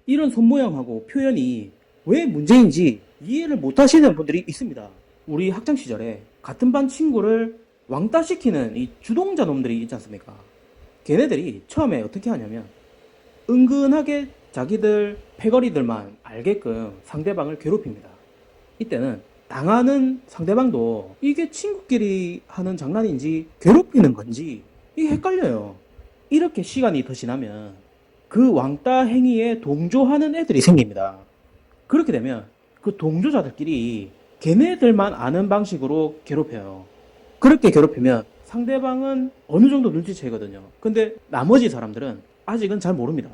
이런 손모양하고 표현이 왜 문제인지 이해를 못 하시는 분들이 있습니다. 우리 학창시절에 같은 반 친구를 왕따시키는 이 주동자 놈들이 있지 않습니까? 걔네들이 처음에 어떻게 하냐면 은근하게 자기들 패거리들만 알게끔 상대방을 괴롭힙니다. 이때는 당하는 상대방도 이게 친구끼리 하는 장난인지 괴롭히는 건지 이게 헷갈려요. 이렇게 시간이 더 지나면 그 왕따 행위에 동조하는 애들이 생깁니다. 그렇게 되면 그 동조자들끼리 걔네들만 아는 방식으로 괴롭혀요. 그렇게 괴롭히면 상대방은 어느 정도 눈치채거든요. 근데 나머지 사람들은 아직은 잘 모릅니다.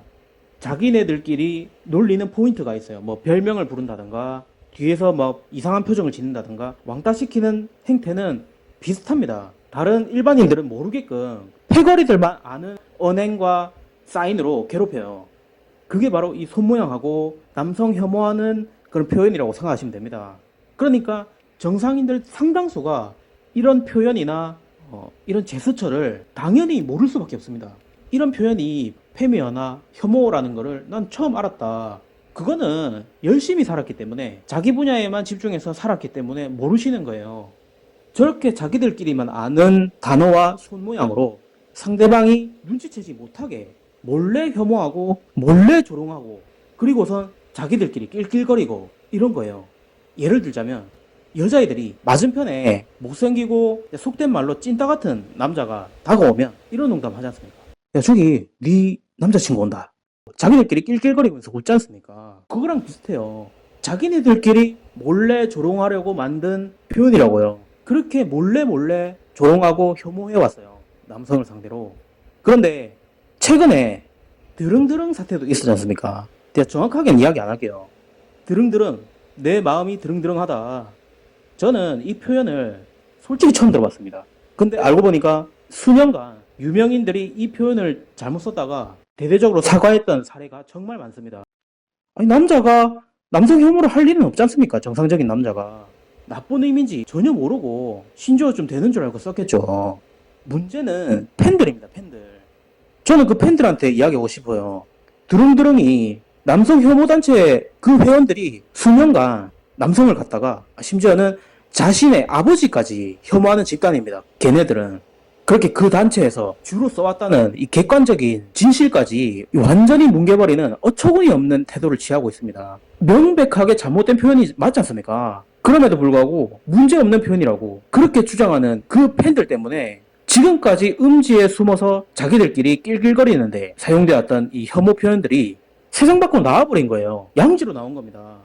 자기네들끼리 놀리는 포인트가 있어요. 뭐 별명을 부른다든가 뒤에서 뭐 이상한 표정을 짓는다든가 왕따시키는 행태는 비슷합니다. 다른 일반인들은 모르게끔 패거리들만 아는 언행과 사인으로 괴롭혀요. 그게 바로 이 손모양하고 남성 혐오하는 그런 표현이라고 생각하시면 됩니다. 그러니까 정상인들 상당수가 이런 표현이나 이런 제스처를 당연히 모를 수밖에 없습니다. 이런 표현이 패미어나 혐오라는 거를 난 처음 알았다. 그거는 열심히 살았기 때문에 자기 분야에만 집중해서 살았기 때문에 모르시는 거예요. 저렇게 자기들끼리만 아는 단어와 손모양으로 상대방이 눈치채지 못하게 몰래 혐오하고 몰래 조롱하고 그리고선 자기들끼리 낄낄거리고 이런 거예요. 예를 들자면 여자애들이 맞은편에 못생기고 속된 말로 찐따 같은 남자가 다가오면 이런 농담 하지 않습니까? 야 저기 네 남자친구 온다. 자기들끼리 낄낄거리면서 웃지 않습니까? 그거랑 비슷해요. 자기네들끼리 몰래 조롱하려고 만든 표현이라고요. 그렇게 몰래 조롱하고 혐오해왔어요. 남성을 상대로. 그런데 최근에 드릉드릉 사태도 있었지 않습니까? 제가 정확하게는 이야기 안 할게요. 드릉드릉, 내 마음이 드릉드릉하다. 저는 이 표현을 솔직히 처음 들어봤습니다. 근데 알고 보니까 수년간 유명인들이 이 표현을 잘못 썼다가 대대적으로 사과했던 사례가 정말 많습니다. 아니 남자가 남성 혐오를 할 일은 없지 않습니까? 정상적인 남자가. 나쁜 의미인지 전혀 모르고 신조어 좀 되는 줄 알고 썼겠죠. 문제는 팬들입니다. 팬들. 저는 그 팬들한테 이야기하고 싶어요. 드릉드릉이 남성 혐오단체 그 회원들이 수년간 남성을 갖다가 심지어는 자신의 아버지까지 혐오하는 집단입니다. 걔네들은. 그렇게 그 단체에서 주로 써왔다는 이 객관적인 진실까지 완전히 뭉개버리는 어처구니 없는 태도를 취하고 있습니다. 명백하게 잘못된 표현이 맞지 않습니까? 그럼에도 불구하고 문제없는 표현이라고 그렇게 주장하는 그 팬들 때문에 지금까지 음지에 숨어서 자기들끼리 낄낄거리는데 사용되었던 이 혐오 표현들이 세상 밖으로 나와버린 거예요. 양지로 나온 겁니다.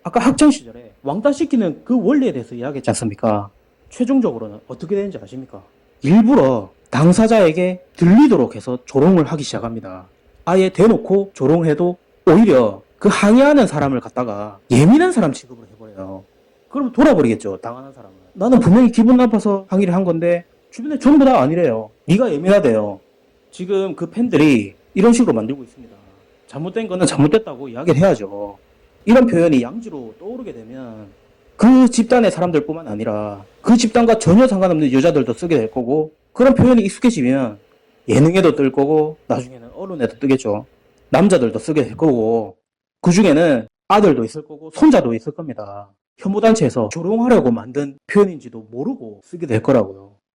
아까 학창시절에 왕따시키는 그 원리에 대해서 이야기했지 않습니까? 최종적으로는 어떻게 되는지 아십니까? 일부러 당사자에게 들리도록 해서 조롱을 하기 시작합니다. 아예 대놓고 조롱해도 오히려 그 항의하는 사람을 갖다가 예민한 사람 취급을 해버려요. 그럼 돌아버리겠죠, 당하는 사람은. 나는 분명히 기분 나빠서 항의를 한 건데 주변에 전부 다 아니래요. 네가 예민하대요. 지금 그 팬들이 이런 식으로 만들고 있습니다. 잘못된 거는 잘못됐다고 이야기를 해야죠. 이런 표현이 양지로 떠오르게 되면 그 집단의 사람들뿐만 아니라 그 집단과 전혀 상관없는 여자들도 쓰게 될 거고 그런 표현이 익숙해지면 예능에도 뜰 거고 나중에는 언론에도 뜨겠죠. 남자들도 쓰게 될 거고 그 중에는 아들도 있을 거고 손자도 있을 겁니다. 혐오단체에서 조롱하려고 만든 표현인지도 모르고 쓰게 될 거라고요.